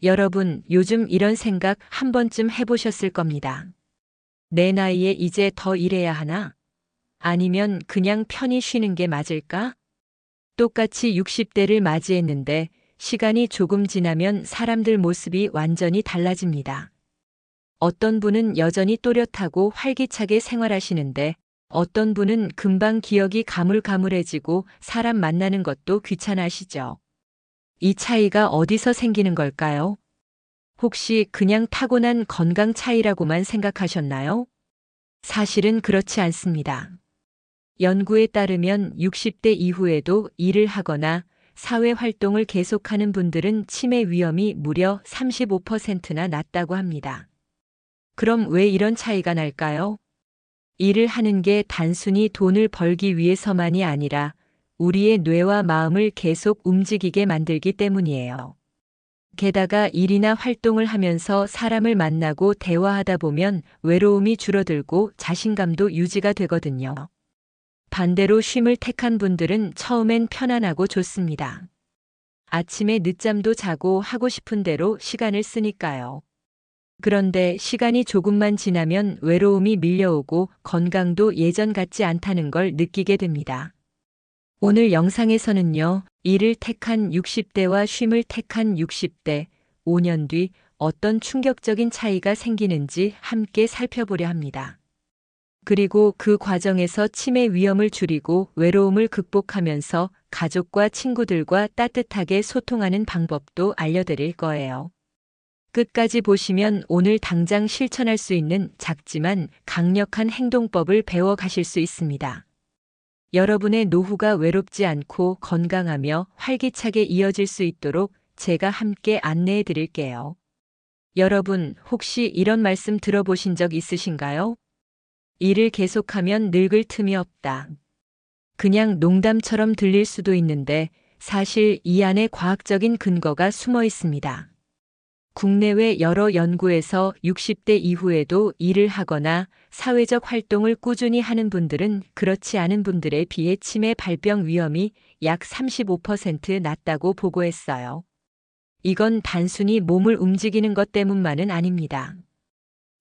여러분, 요즘 이런 생각 한 번쯤 해보셨을 겁니다. 내 나이에 이제 더 일해야 하나? 아니면 그냥 편히 쉬는 게 맞을까? 똑같이 60대를 맞이했는데 시간이 조금 지나면 사람들 모습이 완전히 달라집니다. 어떤 분은 여전히 또렷하고 활기차게 생활하시는데 어떤 분은 금방 기억이 가물가물해지고 사람 만나는 것도 귀찮아하시죠. 이 차이가 어디서 생기는 걸까요? 혹시 그냥 타고난 건강 차이라고만 생각하셨나요? 사실은 그렇지 않습니다. 연구에 따르면 60대 이후에도 일을 하거나 사회 활동을 계속하는 분들은 치매 위험이 무려 35%나 낮다고 합니다. 그럼 왜 이런 차이가 날까요? 일을 하는 게 단순히 돈을 벌기 위해서만이 아니라 우리의 뇌와 마음을 계속 움직이게 만들기 때문이에요. 게다가 일이나 활동을 하면서 사람을 만나고 대화하다 보면 외로움이 줄어들고 자신감도 유지가 되거든요. 반대로 쉼을 택한 분들은 처음엔 편안하고 좋습니다. 아침에 늦잠도 자고 하고 싶은 대로 시간을 쓰니까요. 그런데 시간이 조금만 지나면 외로움이 밀려오고 건강도 예전 같지 않다는 걸 느끼게 됩니다. 오늘 영상에서는요, 일을 택한 60대와 쉼을 택한 60대, 5년 뒤 어떤 충격적인 차이가 생기는지 함께 살펴보려 합니다. 그리고 그 과정에서 치매 위험을 줄이고 외로움을 극복하면서 가족과 친구들과 따뜻하게 소통하는 방법도 알려드릴 거예요. 끝까지 보시면 오늘 당장 실천할 수 있는 작지만 강력한 행동법을 배워 가실 수 있습니다. 여러분의 노후가 외롭지 않고 건강하며 활기차게 이어질 수 있도록 제가 함께 안내해 드릴게요. 여러분, 혹시 이런 말씀 들어보신 적 있으신가요? 일을 계속하면 늙을 틈이 없다. 그냥 농담처럼 들릴 수도 있는데 사실 이 안에 과학적인 근거가 숨어 있습니다. 국내외 여러 연구에서 60대 이후에도 일을 하거나 사회적 활동을 꾸준히 하는 분들은 그렇지 않은 분들에 비해 치매 발병 위험이 약 35% 낮다고 보고했어요. 이건 단순히 몸을 움직이는 것 때문만은 아닙니다.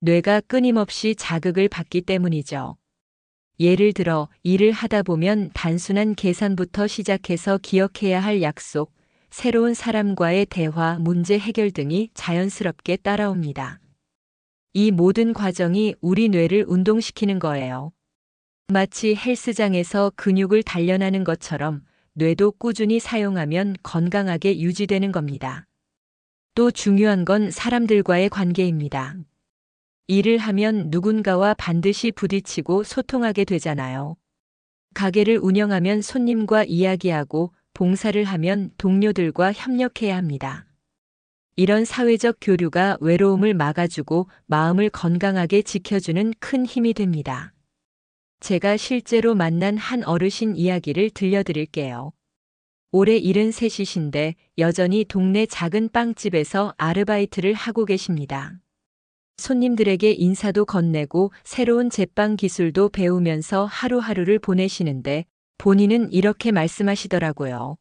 뇌가 끊임없이 자극을 받기 때문이죠. 예를 들어 일을 하다 보면 단순한 계산부터 시작해서 기억해야 할 약속, 새로운 사람과의 대화, 문제 해결 등이 자연스럽게 따라옵니다. 이 모든 과정이 우리 뇌를 운동시키는 거예요. 마치 헬스장에서 근육을 단련하는 것처럼 뇌도 꾸준히 사용하면 건강하게 유지되는 겁니다. 또 중요한 건 사람들과의 관계입니다. 일을 하면 누군가와 반드시 부딪히고 소통하게 되잖아요. 가게를 운영하면 손님과 이야기하고 봉사를 하면 동료들과 협력해야 합니다. 이런 사회적 교류가 외로움을 막아주고 마음을 건강하게 지켜주는 큰 힘이 됩니다. 제가 실제로 만난 한 어르신 이야기를 들려드릴게요. 올해 73이신데 여전히 동네 작은 빵집에서 아르바이트를 하고 계십니다. 손님들에게 인사도 건네고 새로운 제빵 기술도 배우면서 하루하루를 보내시는데 본인은 이렇게 말씀하시더라고요.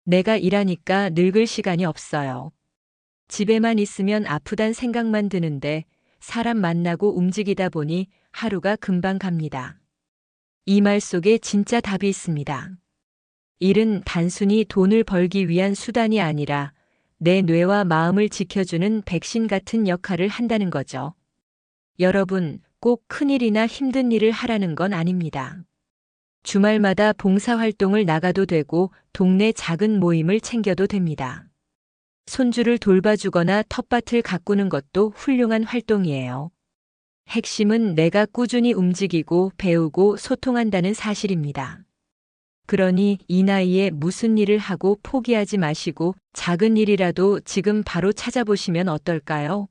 내가 일하니까 늙을 시간이 없어요. 집에만 있으면 아프단 생각만 드는데 사람 만나고 움직이다 보니 하루가 금방 갑니다. 이 말 속에 진짜 답이 있습니다. 일은 단순히 돈을 벌기 위한 수단이 아니라 내 뇌와 마음을 지켜주는 백신 같은 역할을 한다는 거죠. 여러분, 꼭 큰일이나 힘든 일을 하라는 건 아닙니다. 주말마다 봉사활동을 나가도 되고 동네 작은 모임을 챙겨도 됩니다. 손주를 돌봐주거나 텃밭을 가꾸는 것도 훌륭한 활동이에요. 핵심은 내가 꾸준히 움직이고 배우고 소통한다는 사실입니다. 그러니 이 나이에 무슨 일을 하고 포기하지 마시고 작은 일이라도 지금 바로 찾아보시면 어떨까요?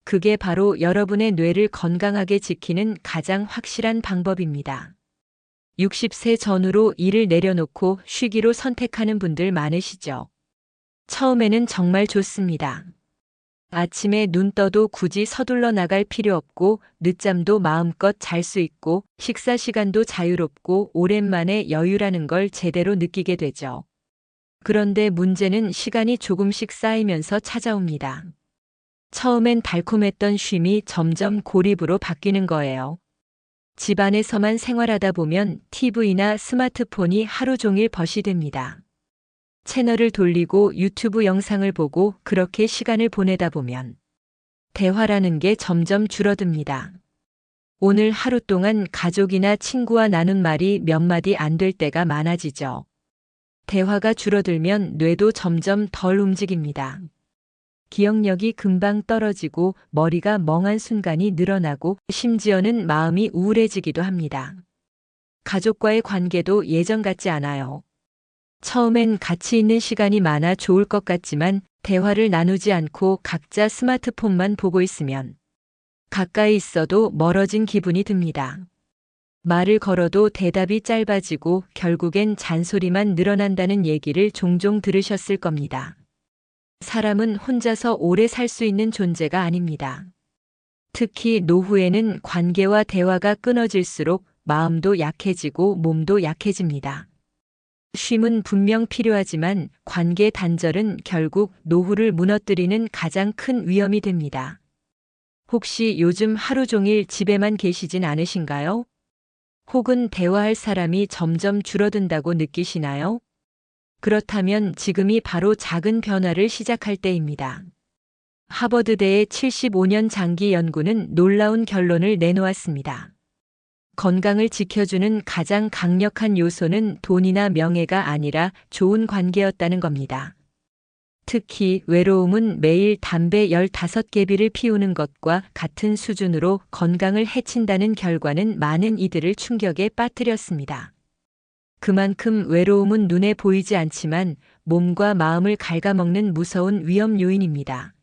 그게 바로 여러분의 뇌를 건강하게 지키는 가장 확실한 방법입니다. 60세 전후로 일을 내려놓고 쉬기로 선택하는 분들 많으시죠? 처음에는 정말 좋습니다. 아침에 눈 떠도 굳이 서둘러 나갈 필요 없고 늦잠도 마음껏 잘 수 있고 식사 시간도 자유롭고 오랜만에 여유라는 걸 제대로 느끼게 되죠. 그런데 문제는 시간이 조금씩 쌓이면서 찾아옵니다. 처음엔 달콤했던 쉼이 점점 고립으로 바뀌는 거예요. 집안에서만 생활하다 보면 TV나 스마트폰이 하루 종일 벗이 됩니다. 채널을 돌리고 유튜브 영상을 보고 그렇게 시간을 보내다 보면 대화라는 게 점점 줄어듭니다. 오늘 하루 동안 가족이나 친구와 나눈 말이 몇 마디 안 될 때가 많아지죠. 대화가 줄어들면 뇌도 점점 덜 움직입니다. 기억력이 금방 떨어지고 머리가 멍한 순간이 늘어나고 심지어는 마음이 우울해지기도 합니다. 가족과의 관계도 예전 같지 않아요. 처음엔 가치 있는 시간이 많아 좋을 것 같지만 대화를 나누지 않고 각자 스마트폰만 보고 있으면 가까이 있어도 멀어진 기분이 듭니다. 말을 걸어도 대답이 짧아지고 결국엔 잔소리만 늘어난다는 얘기를 종종 들으셨을 겁니다. 사람은 혼자서 오래 살 수 있는 존재가 아닙니다. 특히 노후에는 관계와 대화가 끊어질수록 마음도 약해지고 몸도 약해집니다. 쉼은 분명 필요하지만 관계 단절은 결국 노후를 무너뜨리는 가장 큰 위험이 됩니다. 혹시 요즘 하루 종일 집에만 계시진 않으신가요? 혹은 대화할 사람이 점점 줄어든다고 느끼시나요? 그렇다면 지금이 바로 작은 변화를 시작할 때입니다. 하버드대의 75년 장기 연구는 놀라운 결론을 내놓았습니다. 건강을 지켜주는 가장 강력한 요소는 돈이나 명예가 아니라 좋은 관계였다는 겁니다. 특히 외로움은 매일 담배 15개비를 피우는 것과 같은 수준으로 건강을 해친다는 결과는 많은 이들을 충격에 빠뜨렸습니다. 그만큼 외로움은 눈에 보이지 않지만 몸과 마음을 갉아먹는 무서운 위험 요인입니다.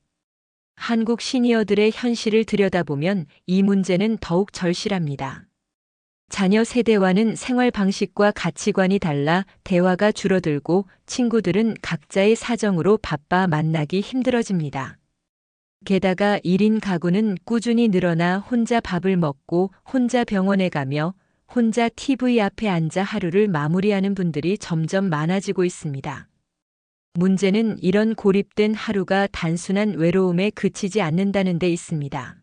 한국 시니어들의 현실을 들여다보면 이 문제는 더욱 절실합니다. 자녀 세대와는 생활 방식과 가치관이 달라 대화가 줄어들고 친구들은 각자의 사정으로 바빠 만나기 힘들어집니다. 게다가 1인 가구는 꾸준히 늘어나 혼자 밥을 먹고 혼자 병원에 가며 혼자 TV 앞에 앉아 하루를 마무리하는 분들이 점점 많아지고 있습니다. 문제는 이런 고립된 하루가 단순한 외로움에 그치지 않는다는 데 있습니다.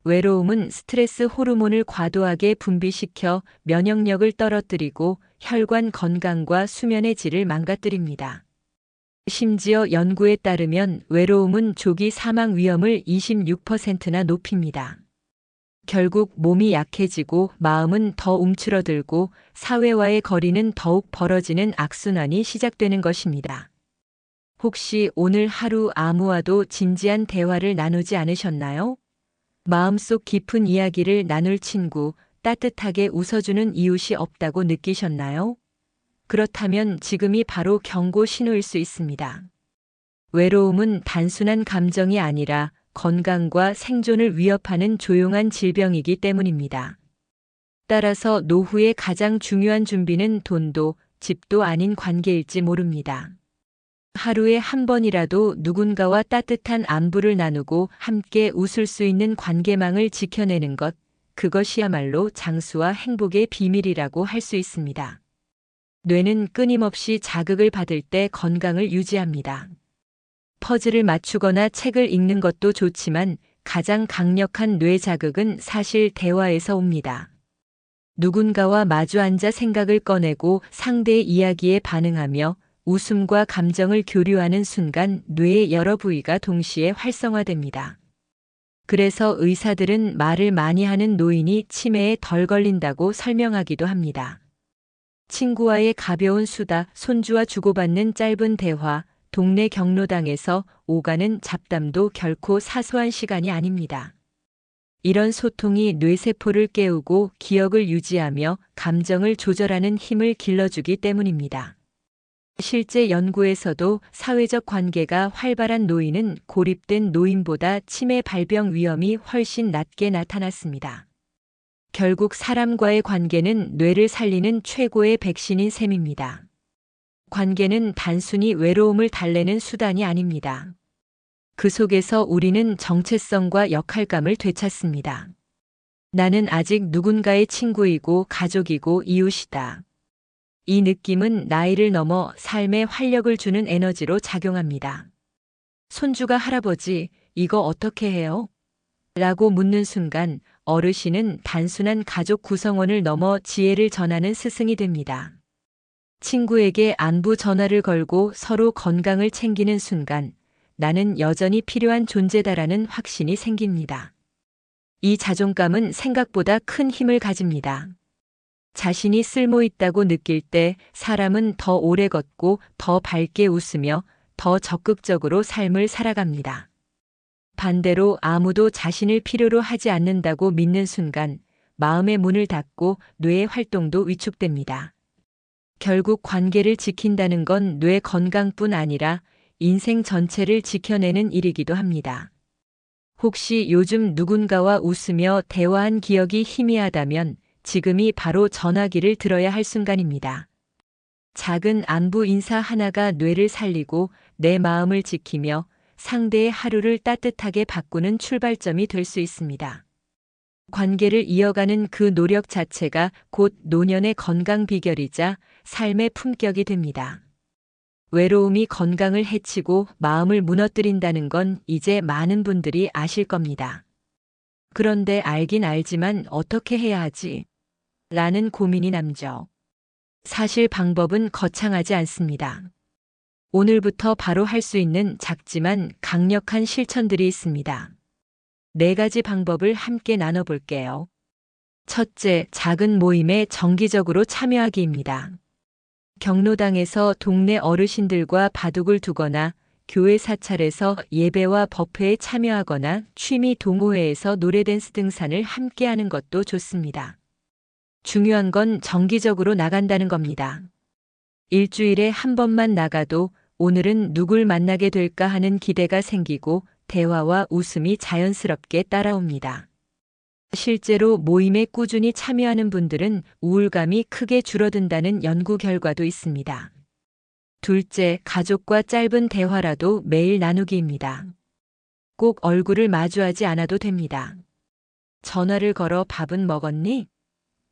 외로움은 스트레스 호르몬을 과도하게 분비시켜 면역력을 떨어뜨리고 혈관 건강과 수면의 질을 망가뜨립니다. 심지어 연구에 따르면 외로움은 조기 사망 위험을 26%나 높입니다. 결국 몸이 약해지고 마음은 더 움츠러들고 사회와의 거리는 더욱 벌어지는 악순환이 시작되는 것입니다. 혹시 오늘 하루 아무와도 진지한 대화를 나누지 않으셨나요? 마음속 깊은 이야기를 나눌 친구, 따뜻하게 웃어주는 이웃이 없다고 느끼셨나요? 그렇다면 지금이 바로 경고 신호일 수 있습니다. 외로움은 단순한 감정이 아니라 건강과 생존을 위협하는 조용한 질병이기 때문입니다. 따라서 노후의 가장 중요한 준비는 돈도 집도 아닌 관계일지 모릅니다. 하루에 한 번이라도 누군가와 따뜻한 안부를 나누고 함께 웃을 수 있는 관계망을 지켜내는 것, 그것이야말로 장수와 행복의 비밀이라고 할 수 있습니다. 뇌는 끊임없이 자극을 받을 때 건강을 유지합니다. 퍼즐을 맞추거나 책을 읽는 것도 좋지만 가장 강력한 뇌 자극은 사실 대화에서 옵니다. 누군가와 마주 앉아 생각을 꺼내고 상대의 이야기에 반응하며 웃음과 감정을 교류하는 순간 뇌의 여러 부위가 동시에 활성화됩니다. 그래서 의사들은 말을 많이 하는 노인이 치매에 덜 걸린다고 설명하기도 합니다. 친구와의 가벼운 수다, 손주와 주고받는 짧은 대화, 동네 경로당에서 오가는 잡담도 결코 사소한 시간이 아닙니다. 이런 소통이 뇌세포를 깨우고 기억을 유지하며 감정을 조절하는 힘을 길러주기 때문입니다. 실제 연구에서도 사회적 관계가 활발한 노인은 고립된 노인보다 치매 발병 위험이 훨씬 낮게 나타났습니다. 결국 사람과의 관계는 뇌를 살리는 최고의 백신인 셈입니다. 관계는 단순히 외로움을 달래는 수단이 아닙니다. 그 속에서 우리는 정체성과 역할감을 되찾습니다. 나는 아직 누군가의 친구이고 가족이고 이웃이다. 이 느낌은 나이를 넘어 삶에 활력을 주는 에너지로 작용합니다. 손주가 할아버지, 이거 어떻게 해요? 라고 묻는 순간 어르신은 단순한 가족 구성원을 넘어 지혜를 전하는 스승이 됩니다. 친구에게 안부 전화를 걸고 서로 건강을 챙기는 순간 나는 여전히 필요한 존재다라는 확신이 생깁니다. 이 자존감은 생각보다 큰 힘을 가집니다. 자신이 쓸모 있다고 느낄 때 사람은 더 오래 걷고 더 밝게 웃으며 더 적극적으로 삶을 살아갑니다. 반대로 아무도 자신을 필요로 하지 않는다고 믿는 순간 마음의 문을 닫고 뇌의 활동도 위축됩니다. 결국 관계를 지킨다는 건 뇌 건강뿐 아니라 인생 전체를 지켜내는 일이기도 합니다. 혹시 요즘 누군가와 웃으며 대화한 기억이 희미하다면 지금이 바로 전화기를 들어야 할 순간입니다. 작은 안부 인사 하나가 뇌를 살리고 내 마음을 지키며 상대의 하루를 따뜻하게 바꾸는 출발점이 될 수 있습니다. 관계를 이어가는 그 노력 자체가 곧 노년의 건강 비결이자 삶의 품격이 됩니다. 외로움이 건강을 해치고 마음을 무너뜨린다는 건 이제 많은 분들이 아실 겁니다. 그런데 알긴 알지만 어떻게 해야 하지? 라는 고민이 남죠. 사실 방법은 거창하지 않습니다. 오늘부터 바로 할 수 있는 작지만 강력한 실천들이 있습니다. 4가지 방법을 함께 나눠볼게요. 첫째, 작은 모임에 정기적으로 참여하기입니다. 경로당에서 동네 어르신들과 바둑을 두거나 교회 사찰에서 예배와 법회에 참여하거나 취미 동호회에서 노래댄스 등산을 함께하는 것도 좋습니다. 중요한 건 정기적으로 나간다는 겁니다. 일주일에 한 번만 나가도 오늘은 누굴 만나게 될까 하는 기대가 생기고 대화와 웃음이 자연스럽게 따라옵니다. 실제로 모임에 꾸준히 참여하는 분들은 우울감이 크게 줄어든다는 연구 결과도 있습니다. 둘째, 가족과 짧은 대화라도 매일 나누기입니다. 꼭 얼굴을 마주하지 않아도 됩니다. 전화를 걸어 밥은 먹었니?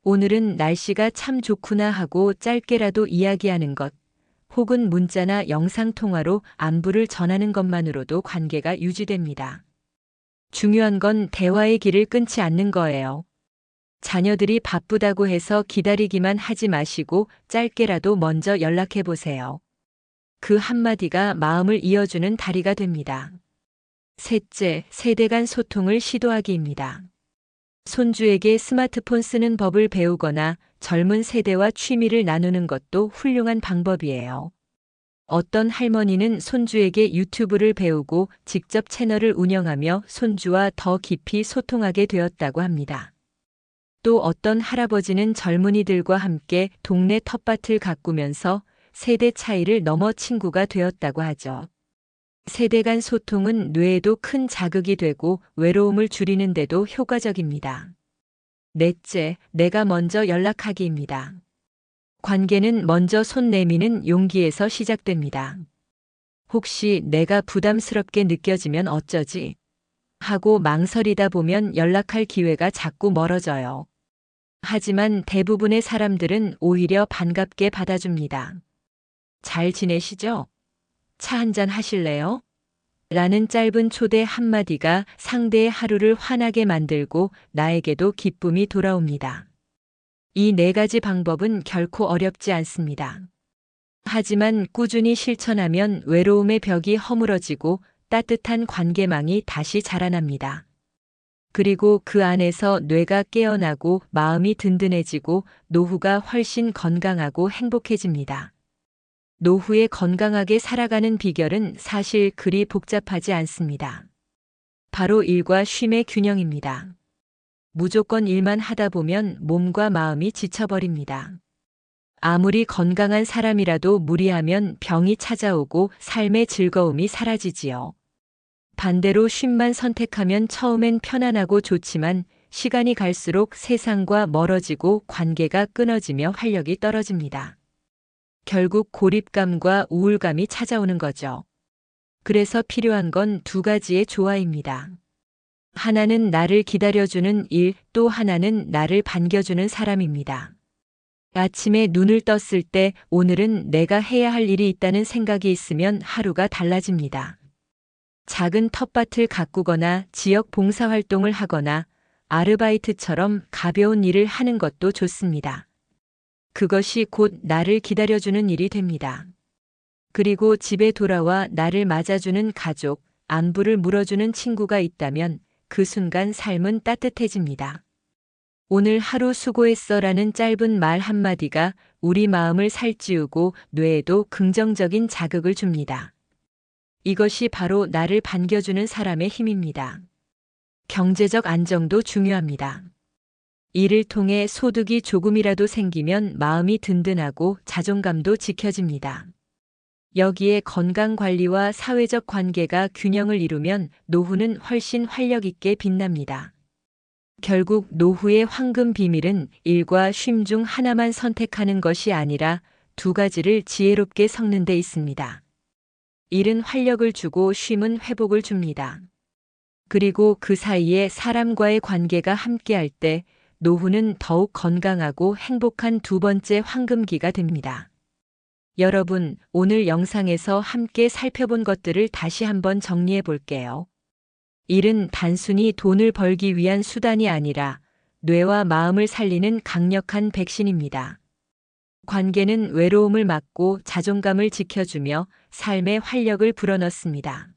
오늘은 날씨가 참 좋구나 하고 짧게라도 이야기하는 것, 혹은 문자나 영상통화로 안부를 전하는 것만으로도 관계가 유지됩니다. 중요한 건 대화의 길을 끊지 않는 거예요. 자녀들이 바쁘다고 해서 기다리기만 하지 마시고 짧게라도 먼저 연락해 보세요. 그 한마디가 마음을 이어주는 다리가 됩니다. 셋째, 세대 간 소통을 시도하기입니다. 손주에게 스마트폰 쓰는 법을 배우거나 젊은 세대와 취미를 나누는 것도 훌륭한 방법이에요. 어떤 할머니는 손주에게 유튜브를 배우고 직접 채널을 운영하며 손주와 더 깊이 소통하게 되었다고 합니다. 또 어떤 할아버지는 젊은이들과 함께 동네 텃밭을 가꾸면서 세대 차이를 넘어 친구가 되었다고 하죠. 세대 간 소통은 뇌에도 큰 자극이 되고 외로움을 줄이는 데도 효과적입니다. 넷째, 내가 먼저 연락하기입니다. 관계는 먼저 손 내미는 용기에서 시작됩니다. 혹시 내가 부담스럽게 느껴지면 어쩌지? 하고 망설이다 보면 연락할 기회가 자꾸 멀어져요. 하지만 대부분의 사람들은 오히려 반갑게 받아줍니다. 잘 지내시죠? 차 한잔 하실래요? 라는 짧은 초대 한마디가 상대의 하루를 환하게 만들고 나에게도 기쁨이 돌아옵니다. 이 4가지 방법은 결코 어렵지 않습니다. 하지만 꾸준히 실천하면 외로움의 벽이 허물어지고 따뜻한 관계망이 다시 자라납니다. 그리고 그 안에서 뇌가 깨어나고 마음이 든든해지고 노후가 훨씬 건강하고 행복해집니다. 노후에 건강하게 살아가는 비결은 사실 그리 복잡하지 않습니다. 바로 일과 쉼의 균형입니다. 무조건 일만 하다 보면 몸과 마음이 지쳐버립니다. 아무리 건강한 사람이라도 무리하면 병이 찾아오고 삶의 즐거움이 사라지지요. 반대로 쉼만 선택하면 처음엔 편안하고 좋지만 시간이 갈수록 세상과 멀어지고 관계가 끊어지며 활력이 떨어집니다. 결국 고립감과 우울감이 찾아오는 거죠. 그래서 필요한 건 2가지의 조화입니다. 하나는 나를 기다려주는 일, 또 하나는 나를 반겨주는 사람입니다. 아침에 눈을 떴을 때 오늘은 내가 해야 할 일이 있다는 생각이 있으면 하루가 달라집니다. 작은 텃밭을 가꾸거나 지역 봉사활동을 하거나 아르바이트처럼 가벼운 일을 하는 것도 좋습니다. 그것이 곧 나를 기다려주는 일이 됩니다. 그리고 집에 돌아와 나를 맞아주는 가족, 안부를 물어주는 친구가 있다면 그 순간 삶은 따뜻해집니다. 오늘 하루 수고했어라는 짧은 말 한마디가 우리 마음을 살찌우고 뇌에도 긍정적인 자극을 줍니다. 이것이 바로 나를 반겨주는 사람의 힘입니다. 경제적 안정도 중요합니다. 이를 통해 소득이 조금이라도 생기면 마음이 든든하고 자존감도 지켜집니다. 여기에 건강 관리와 사회적 관계가 균형을 이루면 노후는 훨씬 활력 있게 빛납니다. 결국 노후의 황금 비밀은 일과 쉼 중 하나만 선택하는 것이 아니라 두 가지를 지혜롭게 섞는 데 있습니다. 일은 활력을 주고 쉼은 회복을 줍니다. 그리고 그 사이에 사람과의 관계가 함께할 때 노후는 더욱 건강하고 행복한 두 번째 황금기가 됩니다. 여러분, 오늘 영상에서 함께 살펴본 것들을 다시 한번 정리해 볼게요. 일은 단순히 돈을 벌기 위한 수단이 아니라 뇌와 마음을 살리는 강력한 백신입니다. 관계는 외로움을 막고 자존감을 지켜주며 삶의 활력을 불어넣습니다.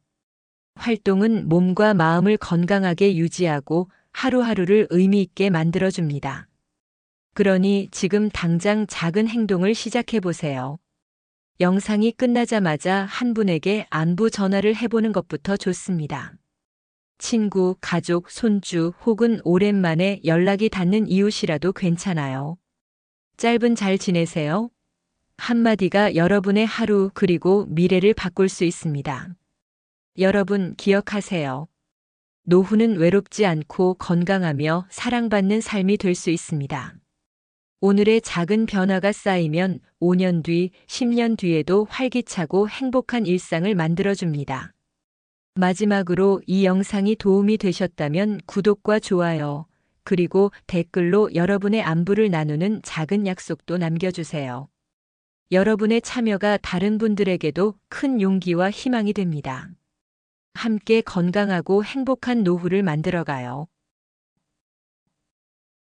활동은 몸과 마음을 건강하게 유지하고 하루하루를 의미 있게 만들어줍니다. 그러니 지금 당장 작은 행동을 시작해 보세요. 영상이 끝나자마자 한 분에게 안부 전화를 해보는 것부터 좋습니다. 친구, 가족, 손주 혹은 오랜만에 연락이 닿는 이웃이라도 괜찮아요. 짧은 잘 지내세요? 한마디가 여러분의 하루 그리고 미래를 바꿀 수 있습니다. 여러분 기억하세요. 노후는 외롭지 않고 건강하며 사랑받는 삶이 될 수 있습니다. 오늘의 작은 변화가 쌓이면 5년 뒤, 10년 뒤에도 활기차고 행복한 일상을 만들어줍니다. 마지막으로 이 영상이 도움이 되셨다면 구독과 좋아요, 그리고 댓글로 여러분의 안부를 나누는 작은 약속도 남겨주세요. 여러분의 참여가 다른 분들에게도 큰 용기와 희망이 됩니다. 함께 건강하고 행복한 노후를 만들어가요.